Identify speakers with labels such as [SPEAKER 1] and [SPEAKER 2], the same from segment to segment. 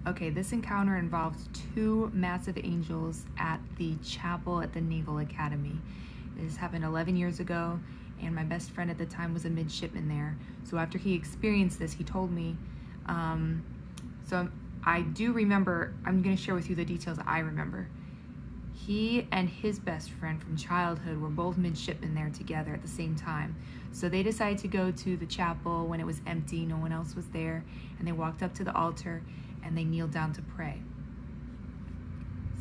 [SPEAKER 1] Okay, this encounter involved two massive angels at the chapel at the Naval Academy. This happened 11 years ago, and my best friend at the time was a midshipman there. So after he experienced this, he told me, so I do remember, I'm going to share with you the details I remember. He and his best friend from childhood were both midshipmen there together at the same time. So they decided to go to the chapel when it was empty, no one else was there, and they walked up to the altar and they kneeled down to pray.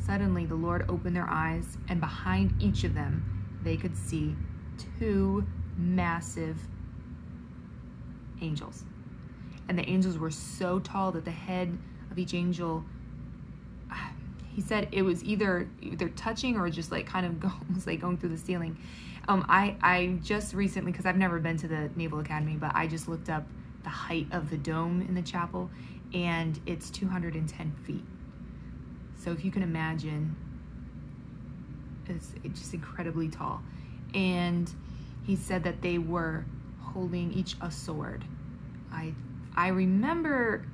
[SPEAKER 1] Suddenly the Lord opened their eyes, and behind each of them they could see two massive angels. And the angels were so tall that the head of each angel, he said it was either touching or just like kind of almost like going through the ceiling. I just recently, because I've never been to the Naval Academy, but I just looked up the height of the dome in the chapel, and it's 210 feet. So if you can imagine, it's just incredibly tall. And he said that they were holding each a sword. I remember,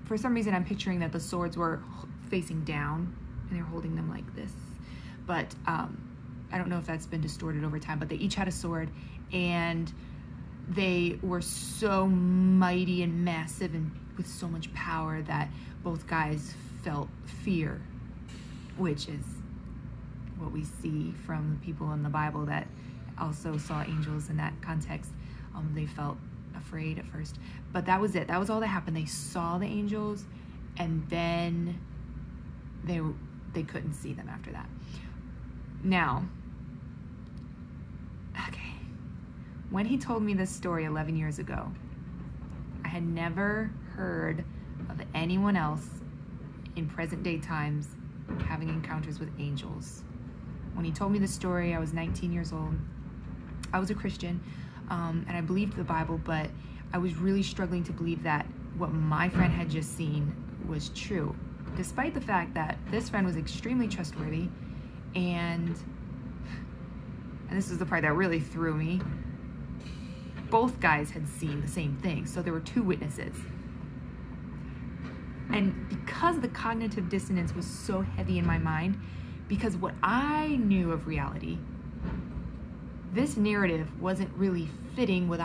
[SPEAKER 1] for some reason, I'm picturing that the swords were facing down and they're holding them like this. But I don't know if that's been distorted over time, but they each had a sword, and they were so mighty and massive and with so much power that both guys felt fear, which is what we see from the people in the Bible that also saw angels in that context. They felt afraid at first, but that was it. That was all that happened. They saw the angels, and then they couldn't see them after that. Now, okay, when he told me this story 11 years ago, I had never heard of anyone else in present day times having encounters with angels. When he told me the story, I was 19 years old. I was a Christian, and I believed the Bible, but I was really struggling to believe that what my friend had just seen was true, despite the fact that this friend was extremely trustworthy, and this is the part that really threw me. Both guys had seen the same thing, so there were two witnesses. And because the cognitive dissonance was so heavy in my mind, because what I knew of reality, this narrative wasn't really fitting with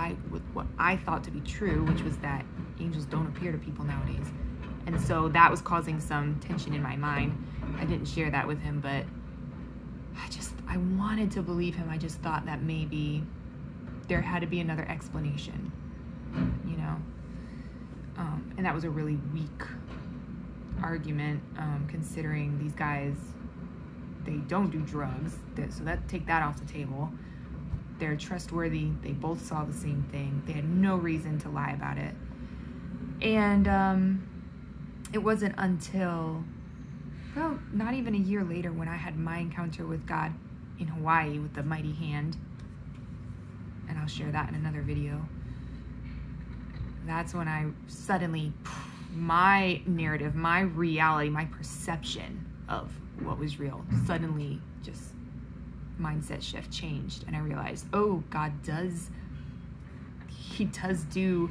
[SPEAKER 1] what I thought to be true, which was that angels don't appear to people nowadays. And so that was causing some tension in my mind. I didn't share that with him, but I wanted to believe him. I just thought that maybe there had to be another explanation, you know? And that was a really weak argument, considering these guys, they don't do drugs, so take that off the table. They're trustworthy. They both saw the same thing. They had no reason to lie about it. And it wasn't until, well, not even a year later, when I had my encounter with God in Hawaii with the mighty hand, and I'll share that in another video. That's when I suddenly, my narrative, my reality, my perception of what was real, suddenly just mindset shift changed, and I realized, oh, God he does do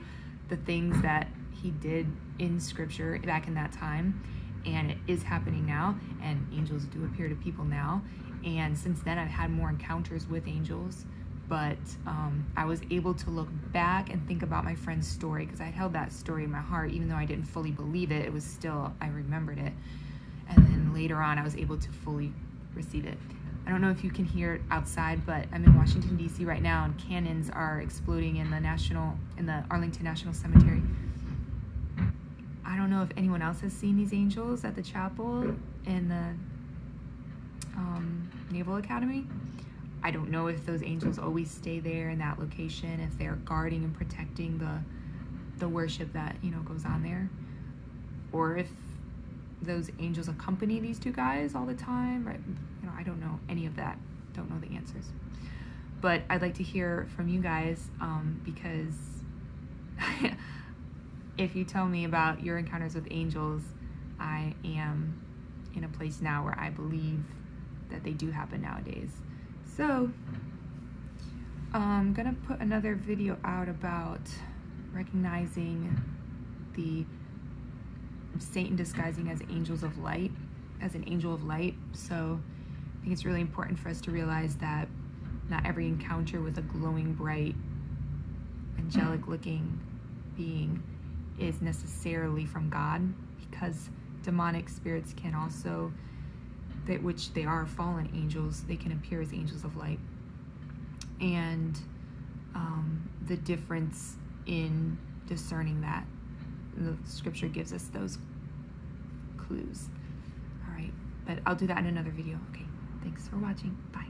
[SPEAKER 1] the things that he did in scripture back in that time, and it is happening now, and angels do appear to people now. And since then I've had more encounters with angels, but I was able to look back and think about my friend's story, because I held that story in my heart. Even though I didn't fully believe it, it was still, I remembered it, and then later on I was able to fully receive it. I don't know if you can hear it outside, but I'm in Washington, D.C. right now, and cannons are exploding in the Arlington National Cemetery. I don't know if anyone else has seen these angels at the chapel in the Naval Academy. I don't know if those angels always stay there in that location, if they're guarding and protecting the worship that, you know, goes on there, or if those angels accompany these two guys all the time, right? You know, I don't know any of that. Don't know the answers. But I'd like to hear from you guys, because if you tell me about your encounters with angels, I am in a place now where I believe that they do happen nowadays. So I'm gonna put another video out about recognizing the Satan disguising as angels of light, as an angel of light. So I think it's really important for us to realize that not every encounter with a glowing, bright, angelic looking being is necessarily from God, because demonic spirits can also, which they are fallen angels, they can appear as angels of light. And the difference in discerning that, the scripture gives us those clues. All right, but I'll do that in another video. Okay, thanks for watching. Bye.